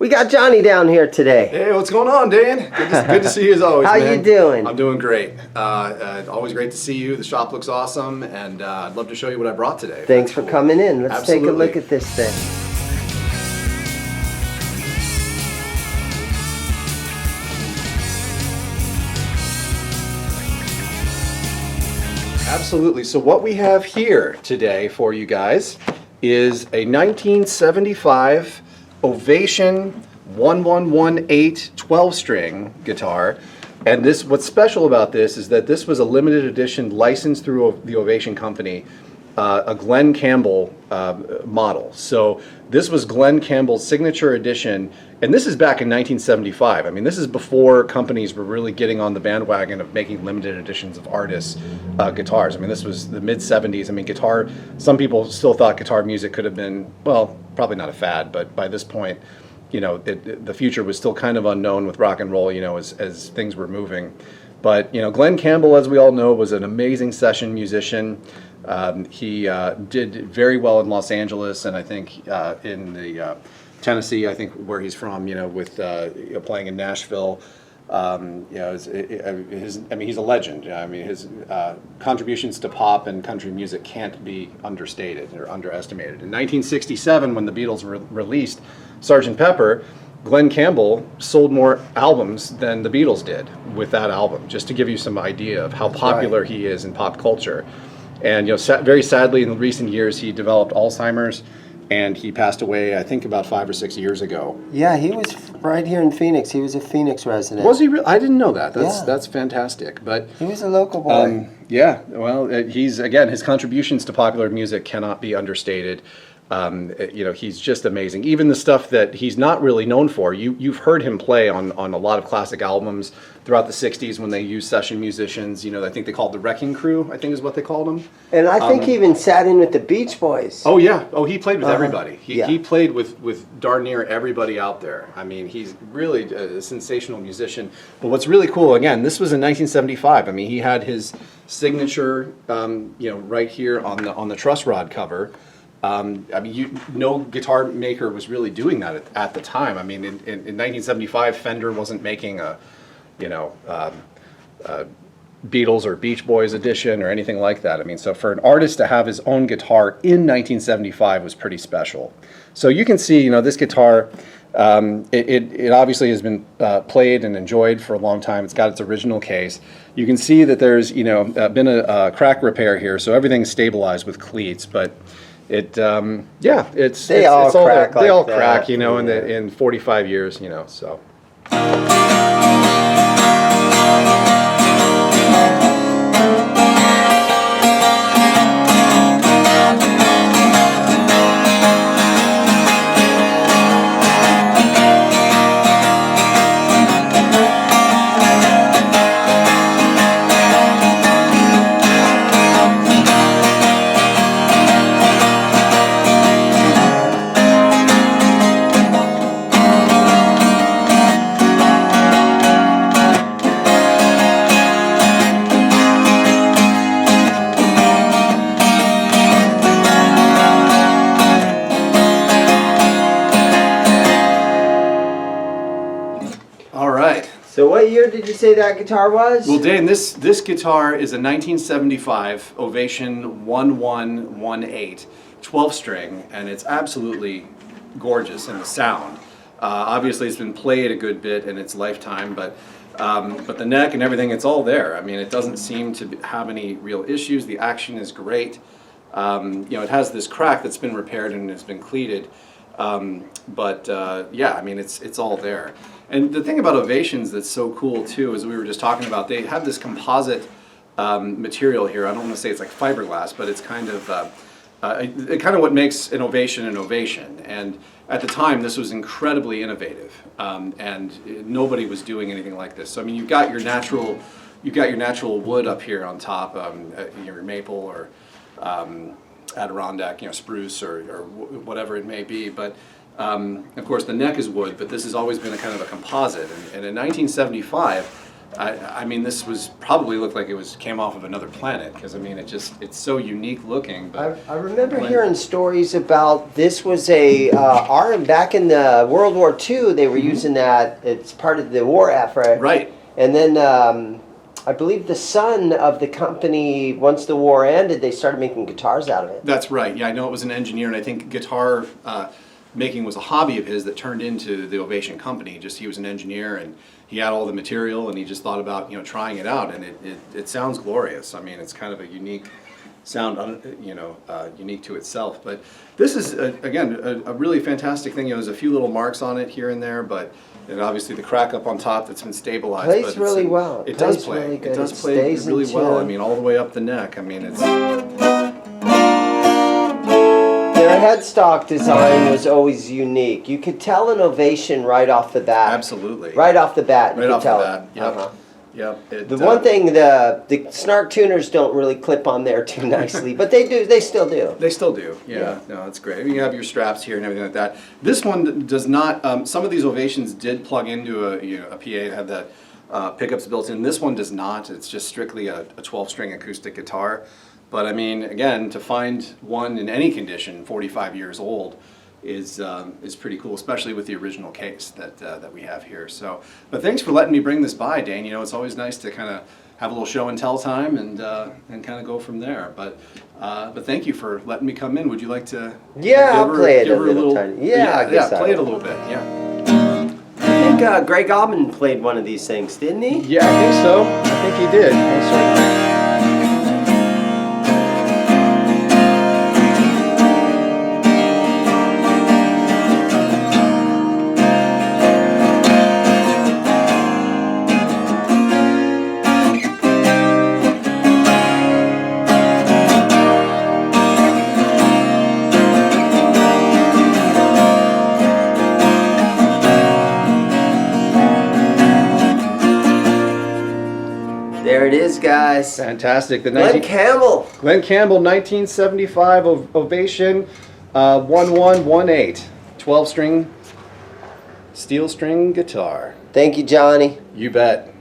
We got Johnny down here today. Hey, what's going on, Dan? Good to see you as always, How man. you doing? I'm doing great. Always great to see you. The shop looks awesome, and I'd love to show you what I brought today. Thanks for coming in. Let's take a look at this thing. Absolutely. So what we have here today for you guys is a 1975 Ovation 1118 12-string guitar. And this, what's special about this is that this was a limited edition licensed through the Ovation company, a Glen Campbell model. So this was Glen Campbell's signature edition, and this is back in 1975. I mean, this is before companies were really getting on the bandwagon of making limited editions of artists' guitars. I mean, this was the mid-70s. I mean, guitar, some people still thought guitar music could have been, well, probably not a fad, but by this point, you know, the future was still kind of unknown with rock and roll, you know, as things were moving. But, you know, Glen Campbell, as we all know, was an amazing session musician. He did very well in Los Angeles, and I think in the Tennessee, I think where he's from, you know, with you know, playing in Nashville. You know, I mean, he's a legend. I mean, his contributions to pop and country music can't be understated or underestimated. In 1967, when the Beatles released Sgt. Pepper, Glen Campbell sold more albums than the Beatles did with that album, just to give you some idea of how popular he is in pop culture. And, you know, very sadly, in recent years, he developed Alzheimer's, and he passed away, I think, about 5 or 6 years ago. Yeah, he was right here in Phoenix. He was a Phoenix resident. Was he? I didn't know that. That's fantastic. But he was a local boy. Yeah. Well, he's, again, his contributions to popular music cannot be understated. You know, he's just amazing. Even the stuff that he's not really known for, you've heard him play on a lot of classic albums throughout the 60s when they used session musicians. You know, I think they called the Wrecking Crew, I think is what they called them. And I think he even sat in with the Beach Boys. Oh, yeah. Oh, he played with everybody. He played with darn near everybody out there. I mean, he's really a sensational musician. But what's really cool, again, this was in 1975. I mean, he had his signature, you know, right here on the truss rod cover. I mean, no guitar maker was really doing that at the time. I mean, in 1975, Fender wasn't making a, you know, Beatles or Beach Boys edition or anything like that. I mean, so for an artist to have his own guitar in 1975 was pretty special. So you can see, you know, this guitar, it obviously has been played and enjoyed for a long time. It's got its original case. You can see that there's, you know, been a crack repair here, so everything's stabilized with cleats, but it, yeah, they all crack, you know, in 45 years, you know, so. So what year did you say that guitar was? Well, Dan, this guitar is a 1975 Ovation 1118 12-string, and it's absolutely gorgeous in the sound. Obviously, it's been played a good bit in its lifetime, but the neck and everything, it's all there. I mean, it doesn't seem to have any real issues. The action is great. You know, it has this crack that's been repaired and has been cleated. Yeah, I mean, it's all there. And the thing about Ovations that's so cool too, as we were just talking about, they have this composite material here. I don't want to say it's like fiberglass, but it's kind of what makes an Ovation an Ovation. And at the time, this was incredibly innovative, and nobody was doing anything like this. So I mean, you've got your natural wood up here on top, your maple or Adirondack, you know, spruce or whatever it may be. But of course, the neck is wood, but this has always been a kind of a composite. And in 1975, I mean, this was probably looked like it came off of another planet, because I mean, it's so unique looking. But I remember hearing stories about this was a back in the World War II. They were using that. It's part of the war effort. Right. And then I believe the son of the company, once the war ended, they started making guitars out of it. That's right. Yeah, I know it was an engineer, and I think guitar making was a hobby of his that turned into the Ovation company. Just he was an engineer, and he had all the material, and he just thought about trying it out, and it sounds glorious. I mean, it's kind of a unique sound, unique to itself. But this is again a really fantastic thing. There's a few little marks on it here and there, but. And obviously the crack up on top that's been stabilized. Plays really well. It does play. Really good. It does play really well. I mean, all the way up the neck. I mean, it's. Their headstock design was always unique. You could tell an Ovation right off the bat. Absolutely. Right off the bat, you Right could off tell the bat. it. Yep. Yep. The one thing, the Snark tuners don't really clip on there too nicely, but they do. They still do. They still do. Yeah. No, that's great. I mean, you have your straps here and everything like that. This one does not. Some of these Ovations did plug into a PA and have that pickups built in. This one does not. It's just strictly a 12-string acoustic guitar. But I mean, again, to find one in any condition, 45 years old, is pretty cool, especially with the original case that we have here. So, but thanks for letting me bring this by, Dane. It's always nice to kind of have a little show and tell time and kind of go from there. But thank you for letting me come in. Would you like to? Yeah, I'll play it a little tiny. Yeah, play it a little bit. Yeah. I think Greg Allman played one of these things, didn't he? Yeah, I think so. I think he did. Most certainly. There it is, guys. Fantastic. The Glen Campbell. Glen Campbell 1975 Ovation 1118 12-string steel string guitar. Thank you, Johnny. You bet.